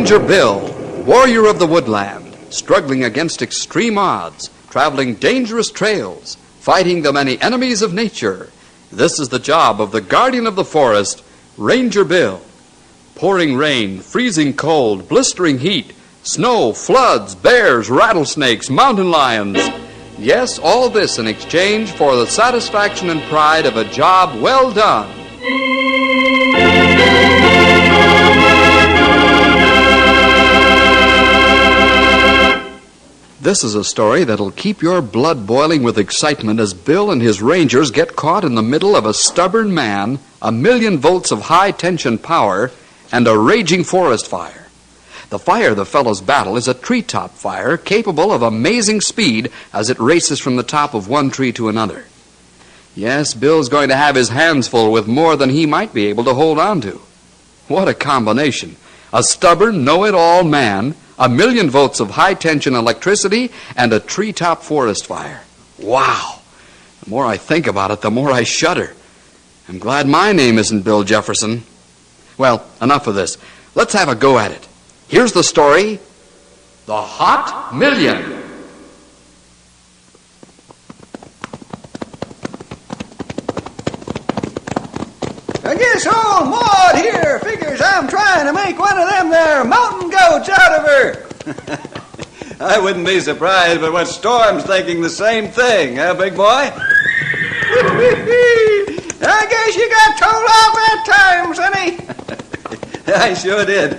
Ranger Bill, warrior of the woodland, struggling against extreme odds, traveling dangerous trails, fighting the many enemies of nature. This is the job of the guardian of the forest, Ranger Bill. Pouring rain, freezing cold, blistering heat, snow, floods, bears, rattlesnakes, mountain lions. Yes, all this in exchange for the satisfaction and pride of a job well done. This is a story that'll keep your blood boiling with excitement as Bill and his rangers get caught in the middle of a stubborn man, 1,000,000 volts of high-tension power, and a raging forest fire. The fire the fellows battle is a treetop fire capable of amazing speed as it races from the top of one tree to another. Yes, Bill's going to have his hands full with more than he might be able to hold on to. What a combination. A stubborn, know-it-all man, 1,000,000 volts of high-tension electricity, and a treetop forest fire. Wow! The more I think about it, the more I shudder. I'm glad my name isn't Bill Jefferson. Well, enough of this. Let's have a go at it. Here's the story, The Hot Million. I guess old Maud here figures I'm trying to make one of them there mountain goats out of her. I wouldn't be surprised, but what Storm's thinking the same thing, huh, big boy? I guess you got told off that time, sonny. I sure did.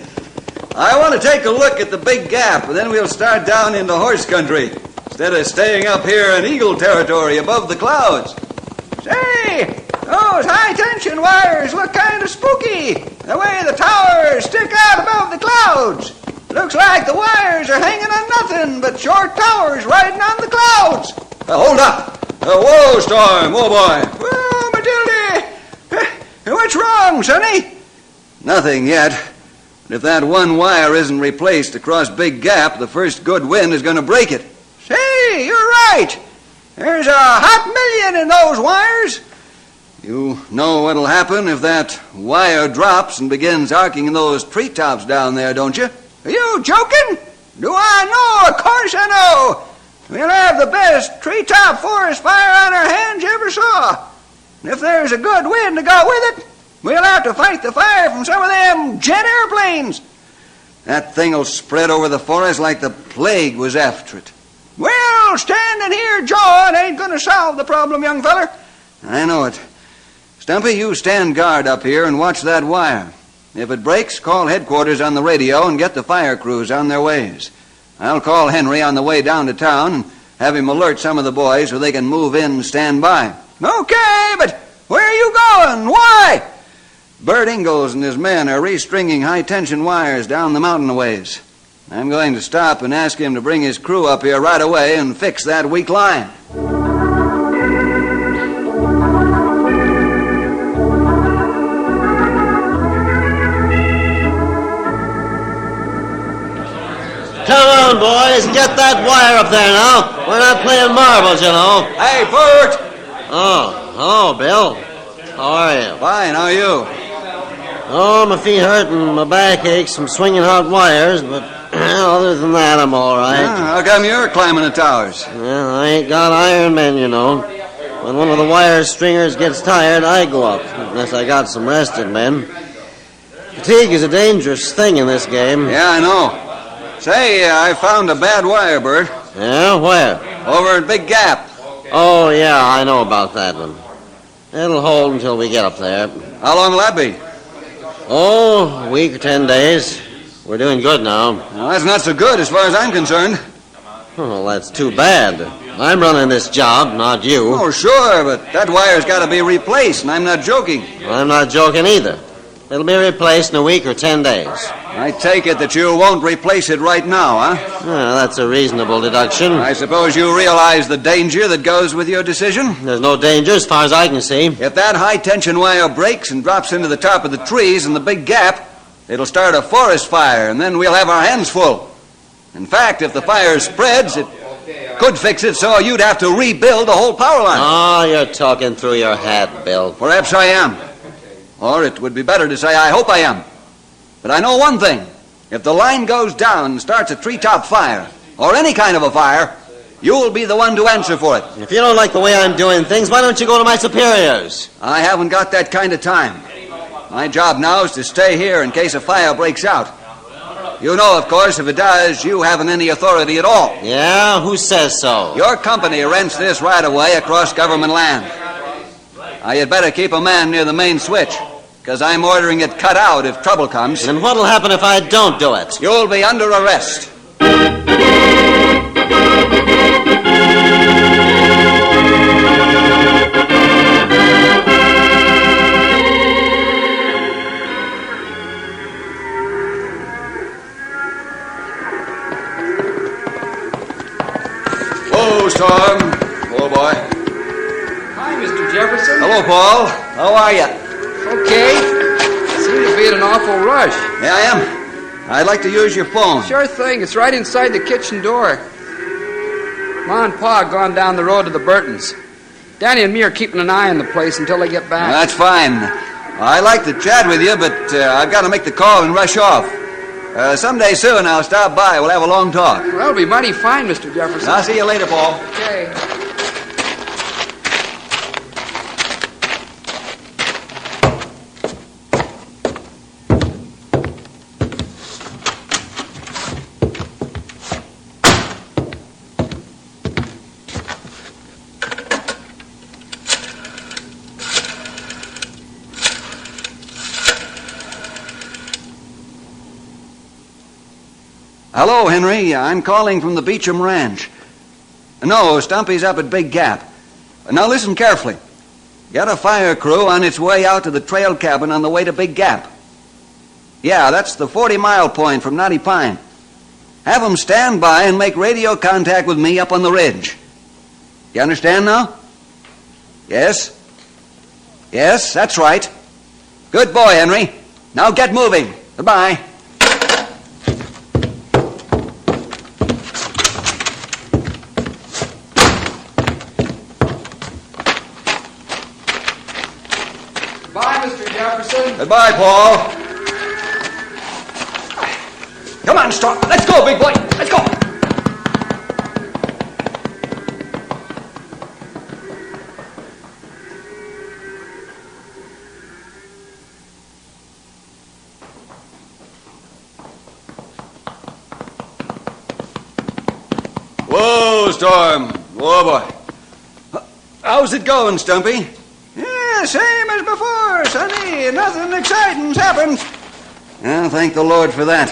I want to take a look at the big gap, and then we'll start down into horse country, instead of staying up here in eagle territory above the clouds. Say, those high-tension wires look kind of spooky, the way the towers stick out above the clouds. Looks like the wires are hanging on nothing but short towers riding on the clouds. Hold up. Whoa, Storm. Whoa, boy. Whoa, Matilda. What's wrong, sonny? Nothing yet. But if that one wire isn't replaced across Big Gap, the first good wind is going to break it. Say, you're right. There's a hot million in those wires. You know what'll happen if that wire drops and begins arcing in those treetops down there, don't you? Are you joking? Do I know? Of course I know. We'll have the best treetop forest fire on our hands you ever saw. And if there's a good wind to go with it, we'll have to fight the fire from some of them jet airplanes. That thing'll spread over the forest like the plague was after it. Well, standing here jawing ain't going to solve the problem, young feller. I know it. Stumpy, you stand guard up here and watch that wire. If it breaks, call headquarters on the radio and get the fire crews on their ways. I'll call Henry on the way down to town and have him alert some of the boys so they can move in and stand by. Okay, but where are you going? Why? Bert Ingalls and his men are restringing high-tension wires down the mountain a ways. I'm going to stop and ask him to bring his crew up here right away and fix that weak line. Come on, boys, get that wire up there now. We're not playing marbles, you know. Hey, Bert! Oh, hello, Bill. How are you? Fine, how are you? Oh, my feet hurt and my back aches from swinging hot wires, but other than that, I'm all right. How come you're climbing the towers? Well, I ain't got iron men, you know. When one of the wire stringers gets tired, I go up, unless I got some rested men. Fatigue is a dangerous thing in this game. Yeah, I know. Say, I found a bad wire, Bert. Yeah, where? Over at Big Gap. Oh, yeah, I know about that one. It'll hold until we get up there. How long will that be? Oh, a week or 10 days. We're doing good now. Well, that's not so good as far as I'm concerned. Well, that's too bad. I'm running this job, not you. Oh, sure, but that wire's got to be replaced, and I'm not joking. I'm not joking either. It'll be replaced in a week or 10 days. I take it that you won't replace it right now, huh? Well, that's a reasonable deduction. I suppose you realize the danger that goes with your decision? There's no danger as far as I can see. If that high-tension wire breaks and drops into the top of the trees in the Big Gap, it'll start a forest fire, and then we'll have our hands full. In fact, if the fire spreads, it could fix it so you'd have to rebuild the whole power line. Oh, you're talking through your hat, Bill. Perhaps I am. Or it would be better to say I hope I am. But I know one thing. If the line goes down and starts a treetop fire, or any kind of a fire, you'll be the one to answer for it. If you don't like the way I'm doing things, why don't you go to my superiors? I haven't got that kind of time. My job now is to stay here in case a fire breaks out. You know, of course, if it does, you haven't any authority at all. Yeah? Who says so? Your company rents this right-of-way across government land. Now, you'd better keep a man near the main switch, because I'm ordering it cut out if trouble comes. And what'll happen if I don't do it? You'll be under arrest. Whoa, Storm. Whoa, boy. Hi, Mr. Jefferson. Hello, Paul. How are you? Okay. Seem to be in an awful rush. Yeah, I am. I'd like to use your phone. Sure thing. It's right inside the kitchen door. Ma and Pa have gone down the road to the Burtons. Danny and me are keeping an eye on the place until they get back. That's fine. I'd like to chat with you, but I've got to make the call and rush off. Someday soon I'll stop by. We'll have a long talk. Well, that'll be mighty fine, Mr. Jefferson. I'll see you later, Paul. Okay. Hello, Henry. I'm calling from the Beecham Ranch. No, Stumpy's up at Big Gap. Now listen carefully. Got a fire crew on its way out to the trail cabin on the way to Big Gap. Yeah, that's the 40-mile point from Knotty Pine. Have them stand by and make radio contact with me up on the ridge. You understand now? Yes? Yes, that's right. Good boy, Henry. Now get moving. Goodbye. Bye, Mr. Jefferson. Goodbye, Paul. Come on, Storm. Let's go, big boy. Let's go. Whoa, Storm. Whoa, boy. How's it going, Stumpy? Yeah, same as before, Sonny. Nothing exciting's happened. Well, thank the Lord for that.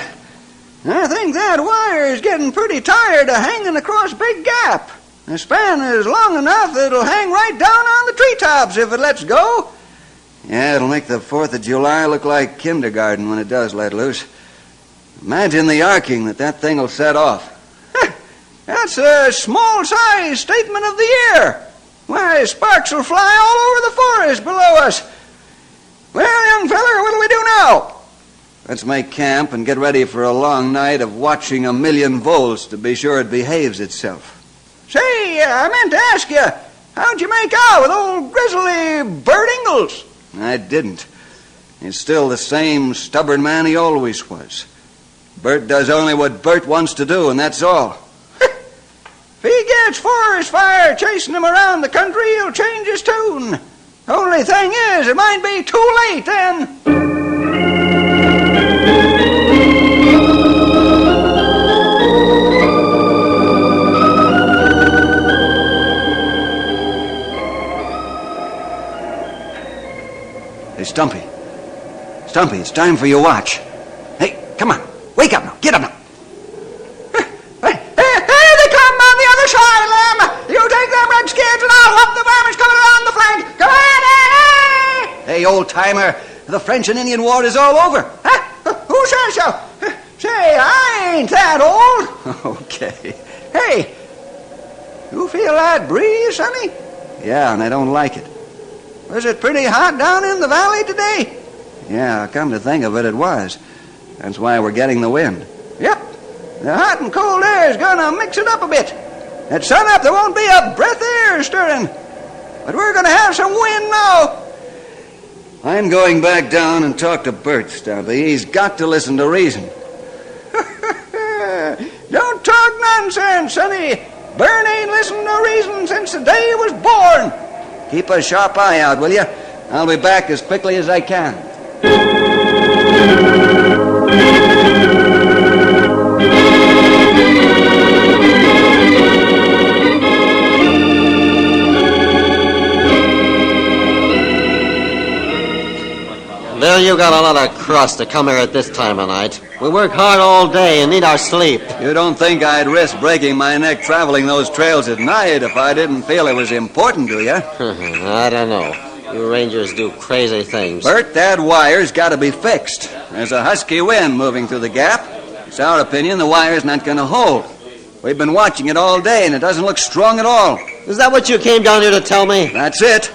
I think that wire's getting pretty tired of hanging across Big Gap. The span is long enough that it'll hang right down on the treetops if it lets go. Yeah, it'll make the 4th of July look like kindergarten when it does let loose. Imagine the arcing that thing will set off. That's a small-sized statement of the year. Why, sparks will fly all over the forest below us. Well, young feller, what'll we do now? Let's make camp and get ready for a long night of watching 1,000,000 volts to be sure it behaves itself. Say, I meant to ask you, how'd you make out with old grizzly Bert Ingalls? I didn't. He's still the same stubborn man he always was. Bert does only what Bert wants to do, and that's all. If he gets forest fire chasing him around the country, he'll change his tune. Only thing is, it might be too late then. Hey, Stumpy. Stumpy, it's time for your watch. Hey, come on. Wake up now. Get up now. Hey, old-timer, the French and Indian War is all over. Huh? Who says so? Say, I ain't that old. Okay. Hey, you feel that breeze, Sonny? Yeah, and I don't like it. Was it pretty hot down in the valley today? Yeah, come to think of it, it was. That's why we're getting the wind. Yep. The hot and cold air is going to mix it up a bit. At sunup, there won't be a breath of air stirring. But we're going to have some wind now. I'm going back down and talk to Bert, Stumpy. He's got to listen to reason. nonsense, sonny. Bern ain't listened to reason since the day he was born. Keep a sharp eye out, will you? I'll be back as quickly as I can. Bill, you got a lot of crust to come here at this time of night. We work hard all day and need our sleep. You don't think I'd risk breaking my neck traveling those trails at night if I didn't feel it was important, do you? I don't know. You Rangers do crazy things. Bert, that wire's got to be fixed. There's a husky wind moving through the gap. It's our opinion the wire's not going to hold. We've been watching it all day, and it doesn't look strong at all. Is that what you came down here to tell me? That's it.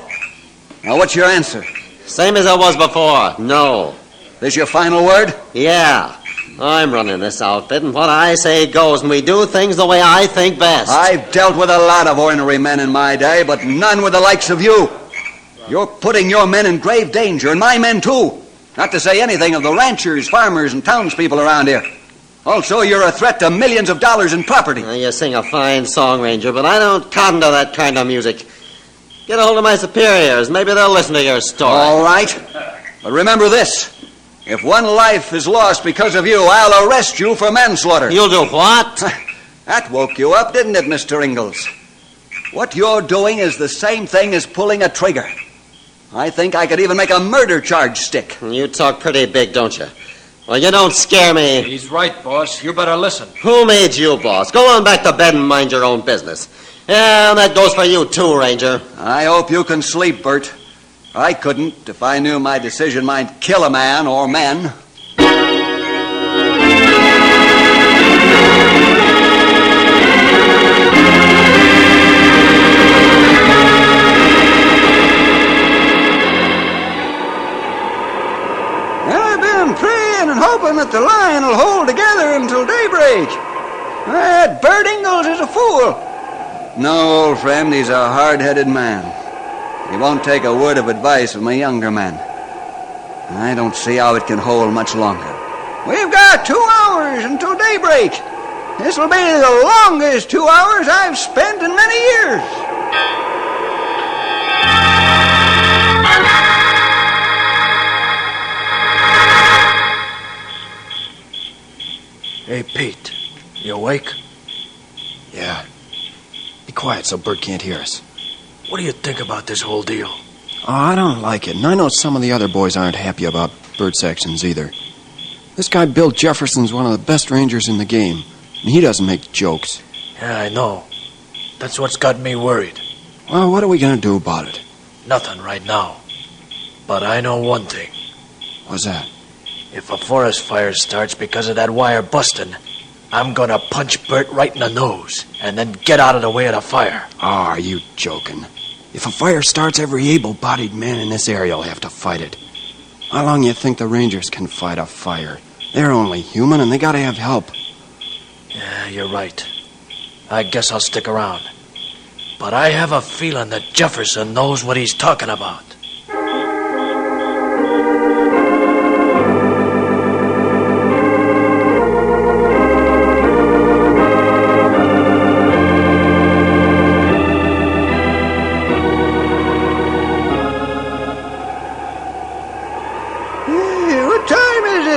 Now, what's your answer? Same as it was before. No. This your final word? Yeah. I'm running this outfit, and what I say goes, and we do things the way I think best. I've dealt with a lot of ornery men in my day, but none with the likes of you. You're putting your men in grave danger, and my men too. Not to say anything of the ranchers, farmers, and townspeople around here. Also, you're a threat to millions of dollars in property. You sing a fine song, Ranger, but I don't cotton to that kind of music. Get a hold of my superiors. Maybe they'll listen to your story. All right. But remember this. If one life is lost because of you, I'll arrest you for manslaughter. You'll do what? That woke you up, didn't it, Mr. Ingalls? What you're doing is the same thing as pulling a trigger. I think I could even make a murder charge stick. You talk pretty big, don't you? Well, you don't scare me. He's right, boss. You better listen. Who made you, boss? Go on back to bed and mind your own business. Yeah, and that goes for you, too, Ranger. I hope you can sleep, Bert. I couldn't if I knew my decision might kill a man or men. I've been praying and hoping that the line will hold together until daybreak. That Bert Ingalls is a fool. No, old friend, he's a hard-headed man. He won't take a word of advice from a younger man. I don't see how it can hold much longer. We've got 2 hours until daybreak. This will be the longest 2 hours I've spent in many years. Hey, Pete. You awake? Yeah. Be quiet so Bert can't hear us. What do you think about this whole deal? Oh, I don't like it, and I know some of the other boys aren't happy about Bert's actions either. This guy Bill Jefferson's one of the best rangers in the game, and he doesn't make jokes. Yeah, I know. That's what's got me worried. Well, what are we going to do about it? Nothing right now. But I know one thing. What's that? If a forest fire starts because of that wire busting, I'm gonna punch Bert right in the nose and then get out of the way of the fire. Oh, are you joking? If a fire starts, every able-bodied man in this area will have to fight it. How long you think the Rangers can fight a fire? They're only human, and they gotta have help. Yeah, you're right. I guess I'll stick around. But I have a feeling that Jefferson knows what he's talking about.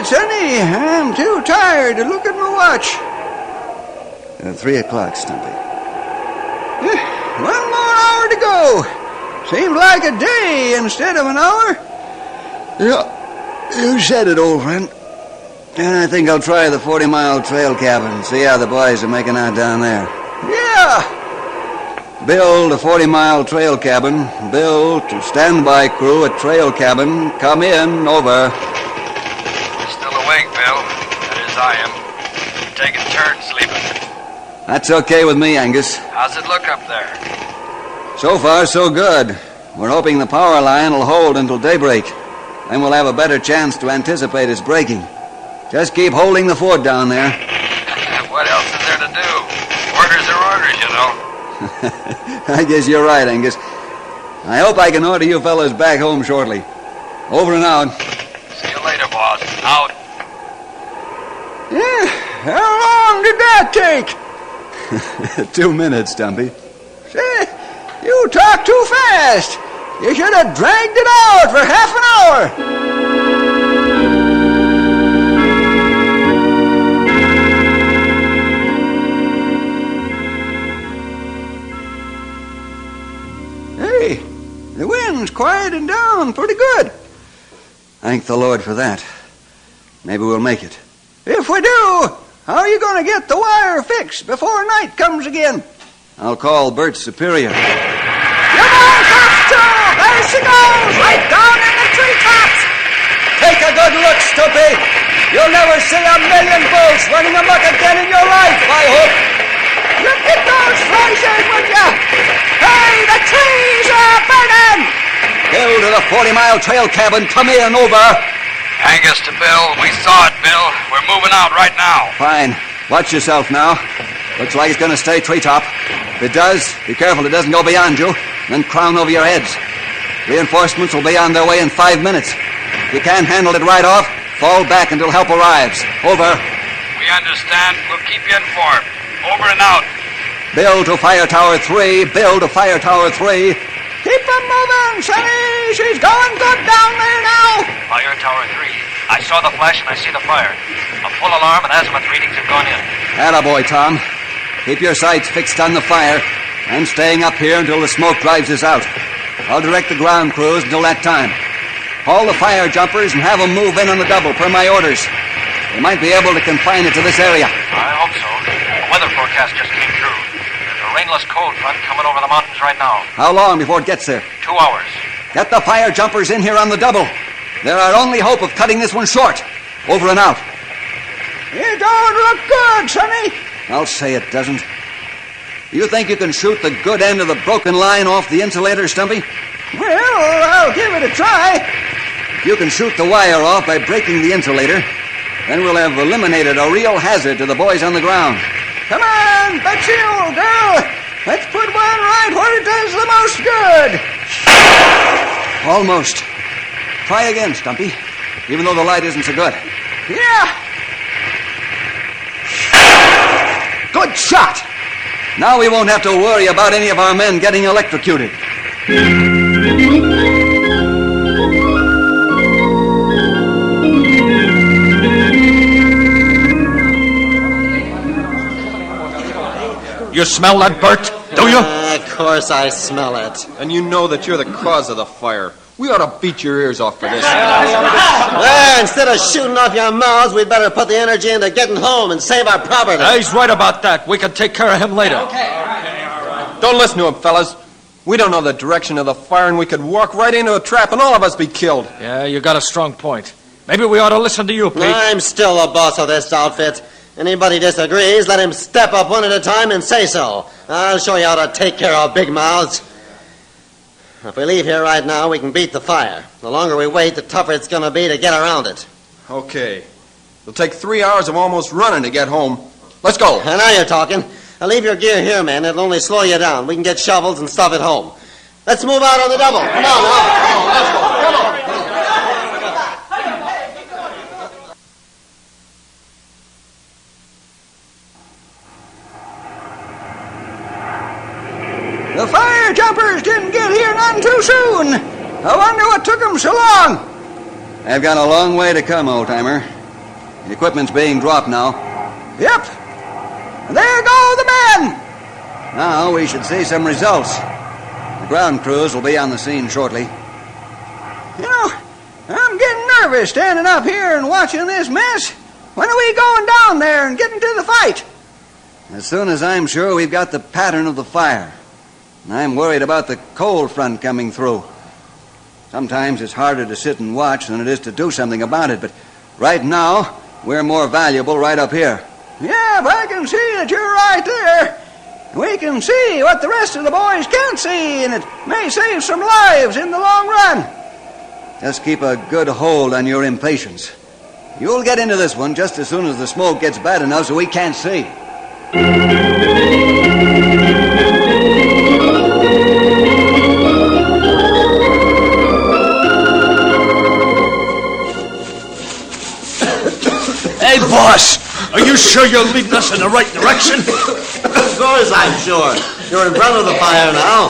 Sonny, I'm too tired to look at my watch. 3 o'clock, Stumpy. 1 more hour to go. Seems like a day instead of an hour. Yeah, you said it, old friend. And I think I'll try the 40-mile trail cabin, see how the boys are making out down there. Yeah! Bill, the 40-mile trail cabin. Bill, to standby crew at trail cabin. Come in, over. Awake, Bill. That is, I am. You're taking turns sleeping. That's okay with me, Angus. How's it look up there? So far, so good. We're hoping the power line will hold until daybreak. Then we'll have a better chance to anticipate its breaking. Just keep holding the fort down there. What else is there to do? Orders are orders, you know. I guess you're right, Angus. I hope I can order you fellas back home shortly. Over and out. See you later, boss. Out. Yeah, how long did that take? 2 minutes, Stumpy. Say, you talk too fast. You should have dragged it out for half an hour. Hey, the wind's quieting down pretty good. Thank the Lord for that. Maybe we'll make it. If we do, how are you going to get the wire fixed before night comes again? I'll call Bert Superior. Come on, Coxto! There she goes, right down in the treetops! Take a good look, Stumpy. You'll never see 1,000,000 volts running amok again in your life, I hope. Look at those flashes, would you? Hey, the trees are burning! Bill to the 40-mile trail cabin. Come in, over. Angus to Bill. We saw it, Bill. We're moving out right now. Fine. Watch yourself now. Looks like it's going to stay treetop. If it does, be careful it doesn't go beyond you, then crown over your heads. Reinforcements will be on their way in 5 minutes. If you can't handle it right off, fall back until help arrives. Over. We understand. We'll keep you informed. Over and out. Bill to Fire Tower 3. Bill to Fire Tower 3. Keep them moving, Sonny. She's going good down there now. Fire Tower 3. I saw the flash and I see the fire. A full alarm and azimuth readings have gone in. Attaboy, Tom. Keep your sights fixed on the fire. I'm staying up here until the smoke drives us out. I'll direct the ground crews until that time. Haul the fire jumpers and have them move in on the double per my orders. They might be able to confine it to this area. I hope so. The weather forecast just came through. There's a rainless cold front coming over the mountains right now. How long before it gets there? 2 hours. Get the fire jumpers in here on the double. They're our only hope of cutting this one short. Over and out. It don't look good, Sonny. I'll say it doesn't. You think you can shoot the good end of the broken line off the insulator, Stumpy? Well, I'll give it a try. If you can shoot the wire off by breaking the insulator, then we'll have eliminated a real hazard to the boys on the ground. Come on, Betsy, old girl. Let's put one right where it does the most good. Almost. Try again, Stumpy, even though the light isn't so good. Yeah. Good shot. Now we won't have to worry about any of our men getting electrocuted. You smell that, Bert? Do you? Of course I smell it. And you know that you're the cause of the fire. We ought to beat your ears off for this. Well, instead of shooting off your mouths, we'd better put the energy into getting home and save our property. He's right about that. We can take care of him later. Don't listen to him, fellas. We don't know the direction of the fire, and we could walk right into a trap and all of us be killed. Yeah, you got a strong point. Maybe we ought to listen to you, Pete. I'm still the boss of this outfit. Anybody disagrees, let him step up one at a time and say so. I'll show you how to take care of big mouths. If we leave here right now, we can beat the fire. The longer we wait, the tougher it's going to be to get around it. Okay. It'll take 3 hours of almost running to get home. Let's go. And now you're talking. Now leave your gear here, man. It'll only slow you down. We can get shovels and stuff at home. Let's move out on the double. Come on, now. Come on, let's go. Come on. The fire jumpers didn't get here none too soon. I wonder what took them so long. I've got a long way to come, old-timer. The equipment's being dropped now. Yep. There go the men. Now we should see some results. The ground crews will be on the scene shortly. You know, I'm getting nervous standing up here and watching this mess. When are we going down there and getting to the fight? As soon as I'm sure we've got the pattern of the fire. I'm worried about the cold front coming through. Sometimes it's harder to sit and watch than it is to do something about it, but right now, we're more valuable right up here. Yeah, but I can see that you're right there. We can see what the rest of the boys can't see, and it may save some lives in the long run. Just keep a good hold on your impatience. You'll get into this one just as soon as the smoke gets bad enough so we can't see. Hey, boss, are you sure you're leading us in the right direction? course, I'm sure. You're in front of the fire now.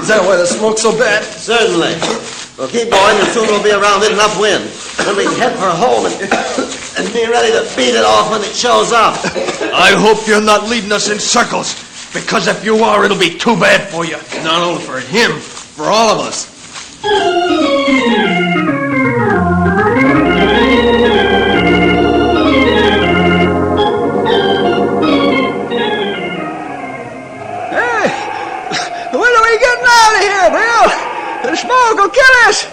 Is that why the smoke's so bad? Certainly. We'll keep going, and soon we'll be around it enough wind. Then we can head for home and be ready to beat it off when it shows up. I hope you're not leading us in circles, because if you are, it'll be too bad for you. Not only for him, for all of us. Smoke will kill us!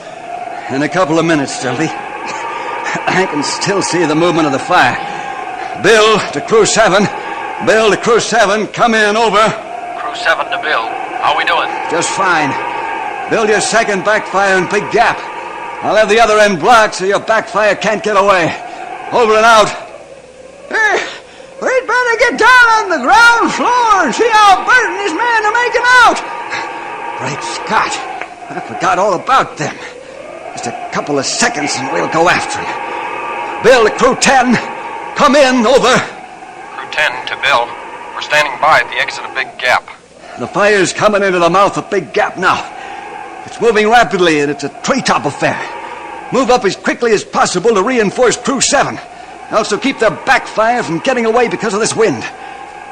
In a couple of minutes, Stumpy. I can still see the movement of the fire. Bill to Crew 7. Bill to Crew 7. Come in, over. Crew 7 to Bill. How we doing? Just fine. Build your second backfire in Big Gap. I'll have the other end blocked so your backfire can't get away. Over and out. Hey, we'd better get down on the ground floor and see how Bert and his men are making out. Great Scott. I forgot all about them. Just a couple of seconds and we'll go after him. Bill to Crew 10. Come in, over. Crew 10 to Bill. We're standing by at the exit of Big Gap. The fire's coming into the mouth of Big Gap now. It's moving rapidly and it's a treetop affair. Move up as quickly as possible to reinforce Crew 7. Also keep their backfire from getting away because of this wind.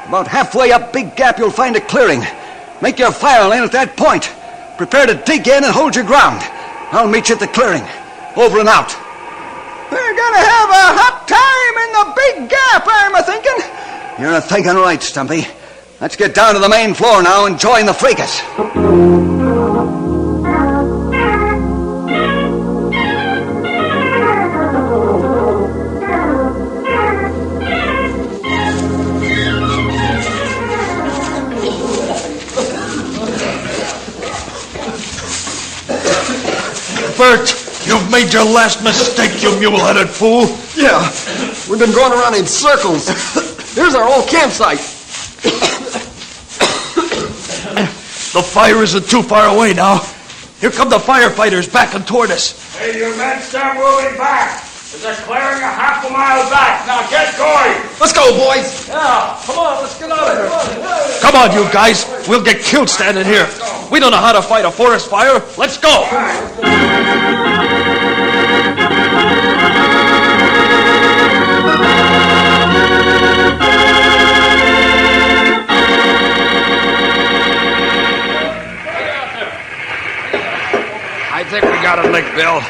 About halfway up Big Gap you'll find a clearing. Make your fire lane at that point. Prepare to dig in and hold your ground. I'll meet you at the clearing. Over and out. We're gonna have a hot time in the Big Gap, I'm a-thinking. You're a-thinking right, Stumpy. Let's get down to the main floor now and join the fracas. Bert, you've made your last mistake, you mule-headed fool. Yeah, we've been going around in circles. Here's our old campsite. The fire isn't too far away now. Here come the firefighters backing toward us. Hey, you men, start moving back. There's a clearing a half a mile back. Now get going. Let's go, boys. Yeah, come on, let's get out of here. Come on, you guys. We'll get killed standing here. We don't know how to fight a forest fire. Let's go. I think we got it licked, Bill.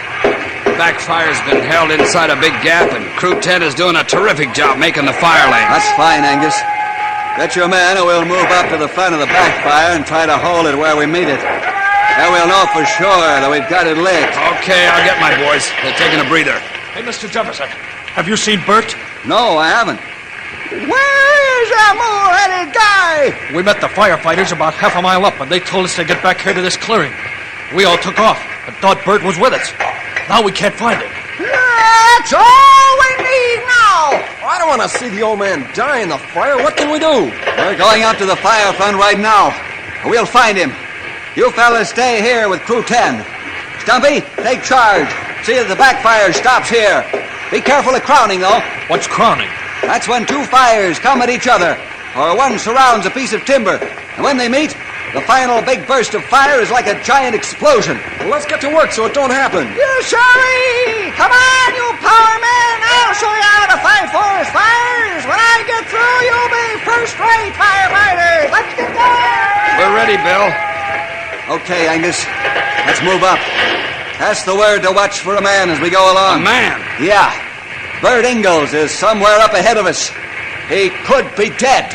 The backfire's been held inside a Big Gap, and Crew 10 is doing a terrific job making the fire lane. That's fine, Angus. Get your men and we'll move up to the front of the backfire and try to hold it where we meet it. Then we'll know for sure that we've got it licked. Okay, I'll get my boys. They're taking a breather. Hey, Mr. Jefferson, have you seen Bert? No, I haven't. Where is that mole-headed guy? We met the firefighters about half a mile up, and they told us to get back here to this clearing. We all took off, but thought Bert was with us. Now we can't find him. That's all we need now. I don't want to see the old man die in the fire. What can we do? We're going up to the fire front right now. We'll find him. You fellas stay here with Crew 10. Stumpy, take charge. See that the backfire stops here. Be careful of crowning, though. What's crowning? That's when two fires come at each other, or one surrounds a piece of timber. And when they meet, the final big burst of fire is like a giant explosion. Well, let's get to work so it don't happen. Yes, sirree! Come on, you power men! I'll show you how to fight forest fires. When I get through, you'll be first-rate firefighters. Let's get going! We're ready, Bill. Okay, Angus. Let's move up. Pass the word to watch for a man as we go along. A man? Yeah. Bert Ingalls is somewhere up ahead of us. He could be dead.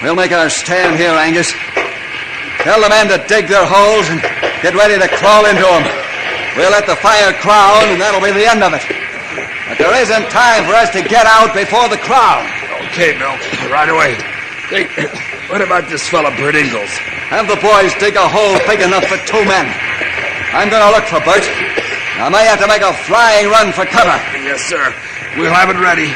We'll make our stand here, Angus. Tell the men to dig their holes and get ready to crawl into them. We'll let the fire crown, and that'll be the end of it. But there isn't time for us to get out before the crown. Okay, Bill. Right away. Hey, what about this fella, Bert Ingalls? Have the boys dig a hole big enough for two men. I'm going to look for Bert. I may have to make a flying run for cover. Yes, sir. We'll have it ready.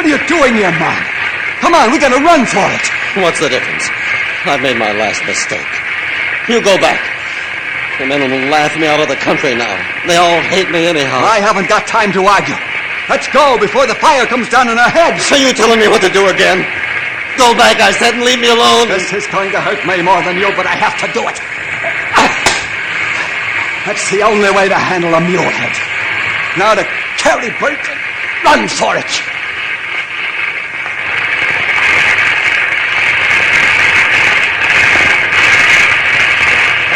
are you doing here, man? Come on, we gotta run for it. What's the difference? I've made my last mistake. You go back. The men will laugh me out of the country now. They all hate me anyhow. I haven't got time to argue. Let's go before the fire comes down on our heads. So you telling me what to do again? Go back, I said, and leave me alone. This is going to hurt me more than you, but I have to do it. That's the only way to handle a mulehead. Now to carry Bert and run for it.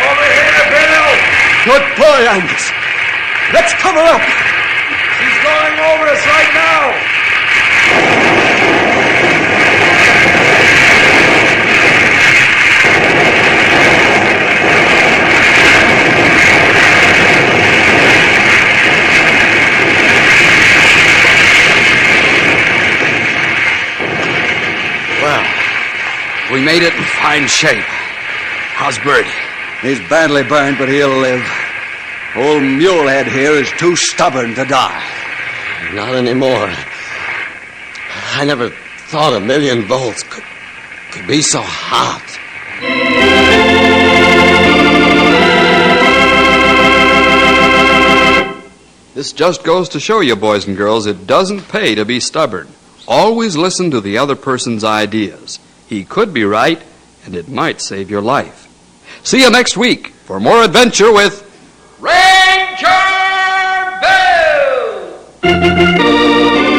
Over here, Bill! Good boy, Angus. Let's cover up. She's going over us right now! We made it in fine shape. How's Birdie? He's badly burned, but he'll live. Old Mulehead here is too stubborn to die. Not anymore. I never thought 1,000,000 volts could be so hot. This just goes to show you, boys and girls, it doesn't pay to be stubborn. Always listen to the other person's ideas. He could be right, and it might save your life. See you next week for more adventure with Ranger Bill!